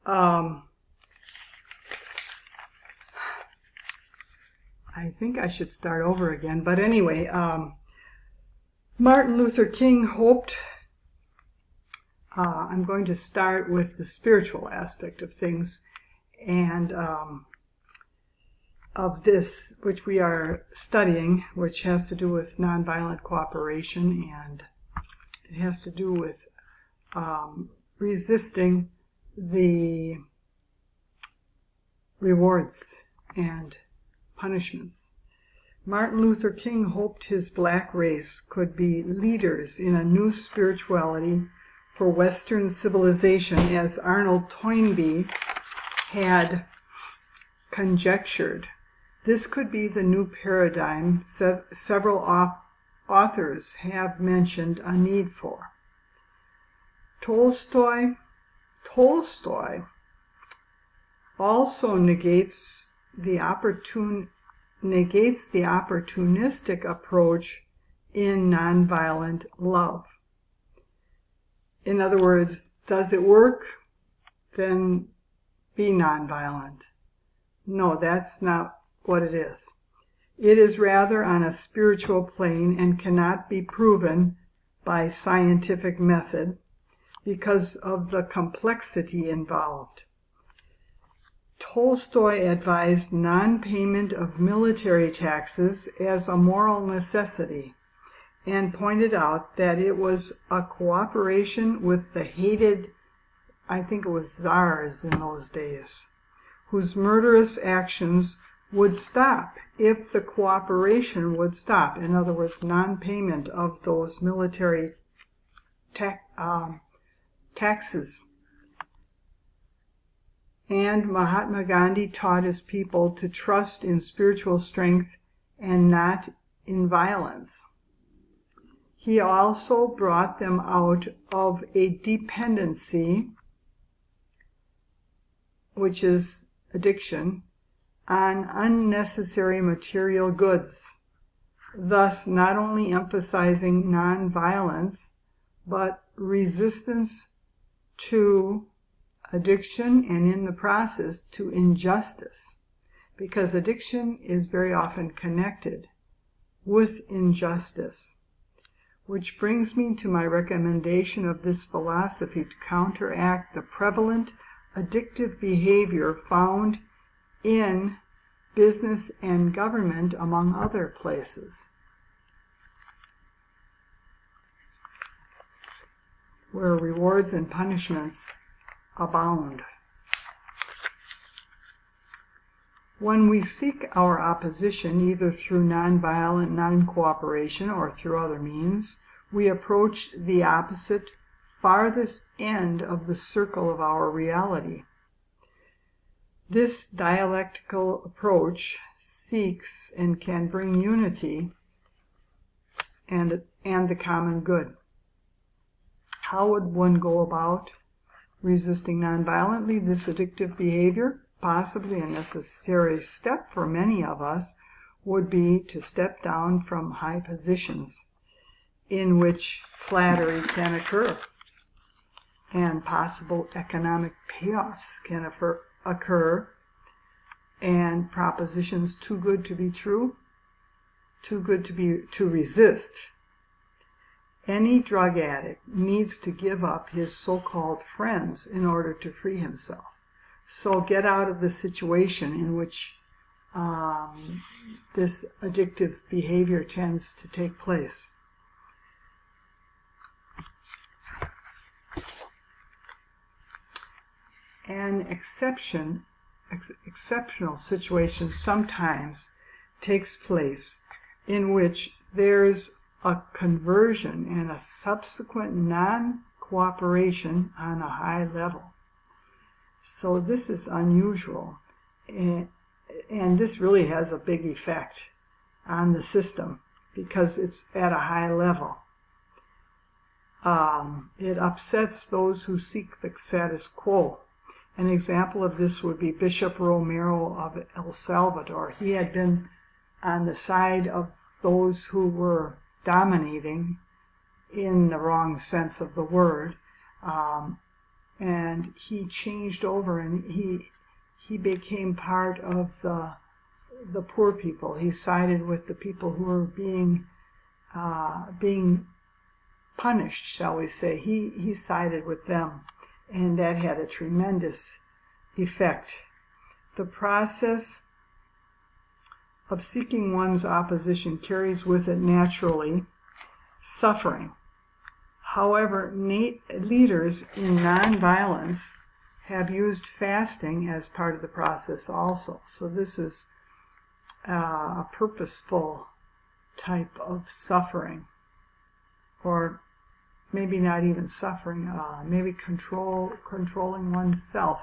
I think I should start over again. But anyway, Martin Luther King hoped, I'm going to start with the spiritual aspect of things, and of this, which we are studying, which has to do with nonviolent cooperation, and it has to do with resisting the rewards and punishments. Martin Luther King hoped his black race could be leaders in a new spirituality for Western civilization, as Arnold Toynbee had conjectured. This could be the new paradigm several authors have mentioned a need for. Tolstoy also negates the opportunistic approach in nonviolent love. In other words, does it work? Then be nonviolent. No, that's not what it is. It is rather on a spiritual plane and cannot be proven by scientific method because of the complexity involved. Tolstoy advised non-payment of military taxes as a moral necessity and pointed out that it was a cooperation with the hated, I think it was czars in those days, whose murderous actions would stop if the cooperation would stop. In other words, non-payment of those military taxes. And Mahatma Gandhi taught his people to trust in spiritual strength and not in violence. He also brought them out of a dependency, which is addiction, on unnecessary material goods, thus not only emphasizing nonviolence, but resistance to addiction, and in the process to injustice, because addiction is very often connected with injustice. Which brings me to my recommendation of this philosophy to counteract the prevalent addictive behavior found in business and government, among other places, where rewards and punishments abound. When we seek our opposition, either through nonviolent non-cooperation or through other means, we approach the opposite, farthest end of the circle of our reality. This dialectical approach seeks and can bring unity and the common good. How would one go about resisting nonviolently this addictive behavior? Possibly a necessary step for many of us would be to step down from high positions in which flattery can occur and possible economic payoffs can occur, and propositions too good to be true, too good to resist. Any drug addict needs to give up his so-called friends in order to free himself. So get out of the situation in which this addictive behavior tends to take place. An exceptional situation sometimes takes place in which there's a conversion and a subsequent non-cooperation on a high level. So this is unusual, and this really has a big effect on the system because it's at a high level. It upsets those who seek the status quo. An example of this would be Bishop Romero of El Salvador. He had been on the side of those who were dominating in the wrong sense of the word, and he changed over, and he became part of the poor people. He sided with the people who were being punished, shall we say. He sided with them, and that had a tremendous effect. The process of seeking one's opposition carries with it naturally suffering. However, leaders in nonviolence have used fasting as part of the process also. So this is a purposeful type of suffering, or maybe not even suffering, maybe controlling oneself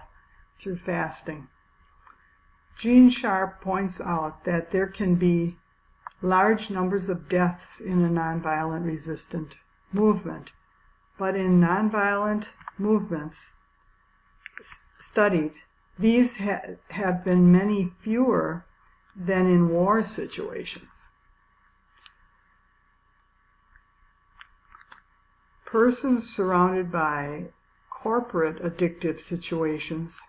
through fasting. Gene Sharp points out that there can be large numbers of deaths in a nonviolent resistant movement, but in nonviolent movements studied, these have been many fewer than in war situations. Persons surrounded by corporate addictive situations,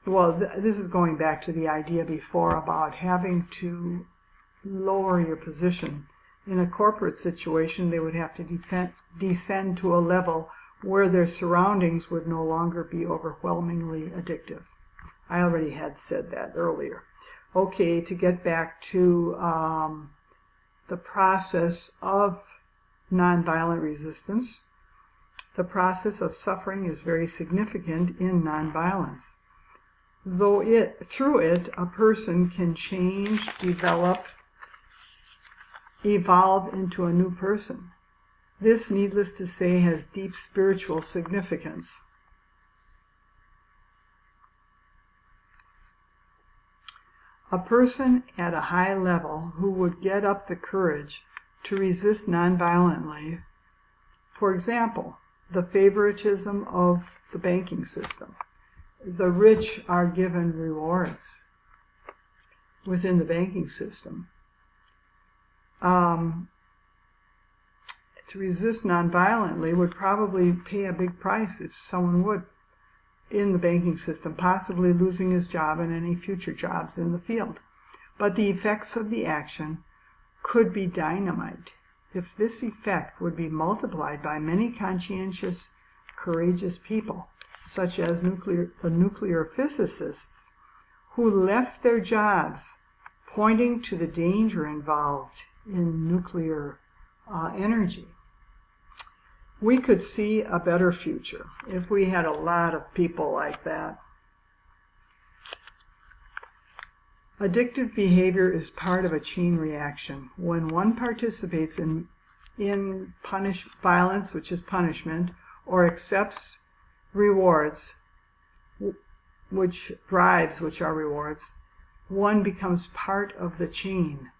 well, this is going back to the idea before about having to lower your position. In a corporate situation, they would have to descend to a level where their surroundings would no longer be overwhelmingly addictive. I already had said that earlier. Okay, to get back to the process of nonviolent resistance, the process of suffering is very significant in nonviolence. Though through it, a person can change, develop, evolve into a new person. This, needless to say, has deep spiritual significance. A person at a high level who would get up the courage to resist nonviolently, for example, the favoritism of the banking system. The rich are given rewards within the banking system. To resist nonviolently would probably pay a big price if someone would in the banking system, possibly losing his job and any future jobs in the field. But the effects of the action could be dynamite. If this effect would be multiplied by many conscientious, courageous people, such as the nuclear physicists, who left their jobs pointing to the danger involved in nuclear energy. We could see a better future if we had a lot of people like that. Addictive behavior is part of a chain reaction. When one participates in violence, which is punishment, or accepts rewards, bribes, which are rewards, one becomes part of the chain.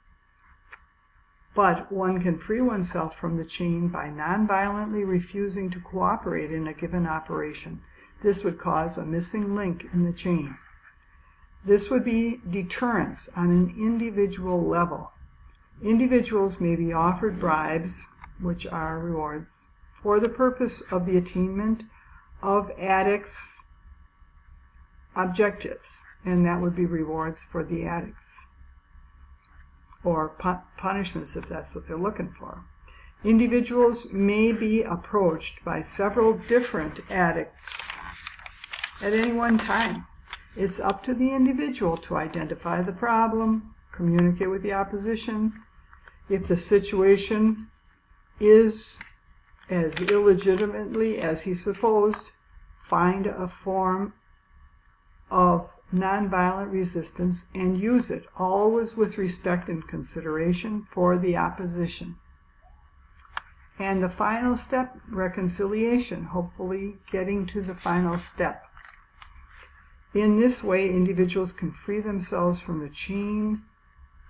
But one can free oneself from the chain by nonviolently refusing to cooperate in a given operation. This would cause a missing link in the chain. This would be deterrence on an individual level. Individuals may be offered bribes, which are rewards, for the purpose of the attainment of addicts' objectives, and that would be rewards for the addicts, or punishments if that's what they're looking for. Individuals may be approached by several different addicts at any one time. It's up to the individual to identify the problem, communicate with the opposition. If the situation is as illegitimately as he supposed, find a form of nonviolent resistance and use it, always with respect and consideration for the opposition. And the final step, reconciliation, hopefully getting to the final step. In this way, individuals can free themselves from the chain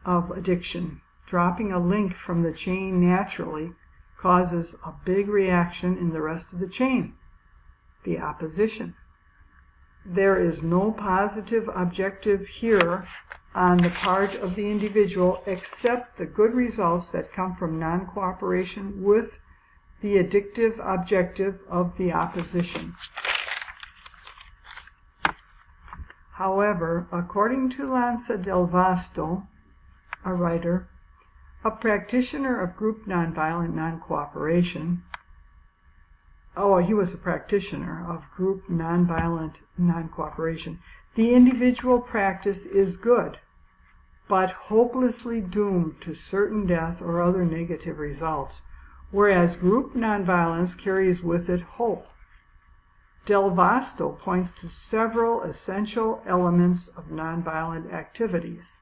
of addiction. Dropping a link from the chain naturally causes a big reaction in the rest of the chain, the opposition. There is no positive objective here on the part of the individual except the good results that come from non-cooperation with the addictive objective of the opposition. However, according to Lanza del Vasto, a writer, a practitioner of group nonviolent non-cooperation, he was a practitioner of group nonviolent non-cooperation, the individual practice is good, but hopelessly doomed to certain death or other negative results, whereas group nonviolence carries with it hope. Del Vasto points to several essential elements of nonviolent activities.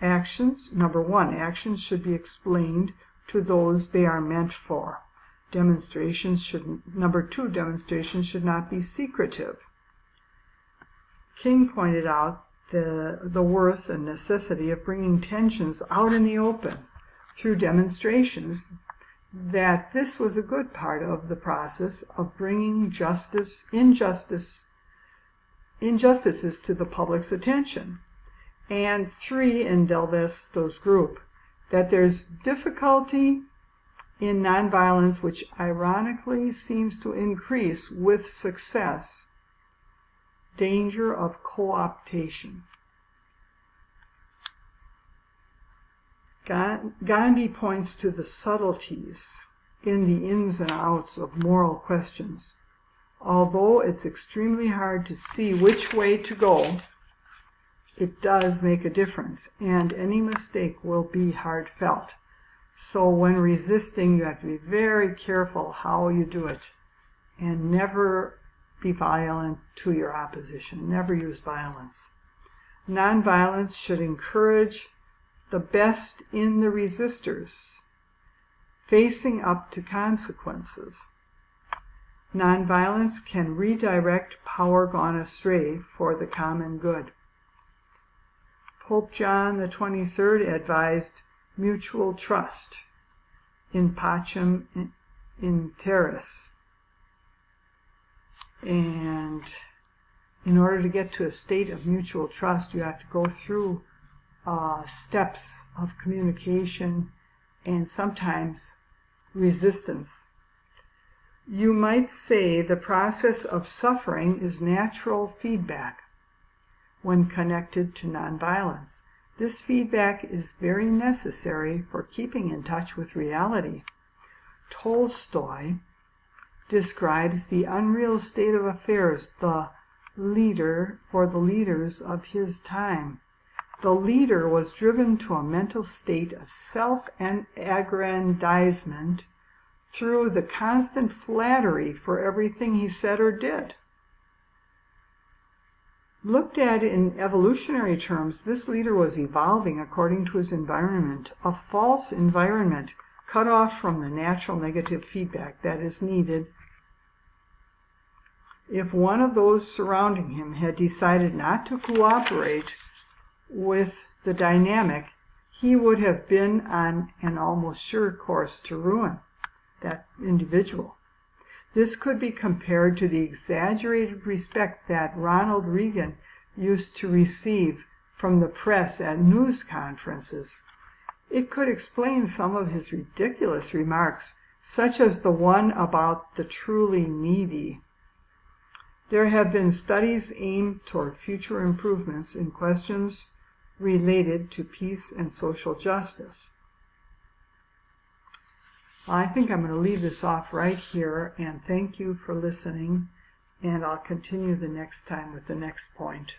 Actions. Number one, actions should be explained to those they are meant for. Number two, demonstrations should not be secretive. King pointed out the worth and necessity of bringing tensions out in the open through demonstrations, that this was a good part of the process of bringing injustices to the public's attention. And three, in Del Vasto's group, that there's difficulty in nonviolence which ironically seems to increase with success, danger of co-optation. Gandhi points to the subtleties in the ins and outs of moral questions. Although it's extremely hard to see which way to go, it does make a difference, and any mistake will be hard felt. So when resisting, you have to be very careful how you do it, and never be violent to your opposition. Never use violence. Nonviolence should encourage the best in the resistors, facing up to consequences. Nonviolence can redirect power gone astray for the common good. Pope John XXIII advised mutual trust, in pacem in terris. And in order to get to a state of mutual trust, you have to go through steps of communication and sometimes resistance. You might say the process of suffering is natural feedback when connected to nonviolence. This feedback is very necessary for keeping in touch with reality. Tolstoy describes the unreal state of affairs for the leaders of his time. The leader was driven to a mental state of self-aggrandizement through the constant flattery for everything he said or did. Looked at in evolutionary terms, this leader was evolving according to his environment, a false environment, cut off from the natural negative feedback that is needed. If one of those surrounding him had decided not to cooperate with the dynamic, he would have been on an almost sure course to ruin that individual. This could be compared to the exaggerated respect that Ronald Reagan used to receive from the press at news conferences. It could explain some of his ridiculous remarks, such as the one about the truly needy. There have been studies aimed toward future improvements in questions related to peace and social justice. I think I'm going to leave this off right here, and thank you for listening, and I'll continue the next time with the next point.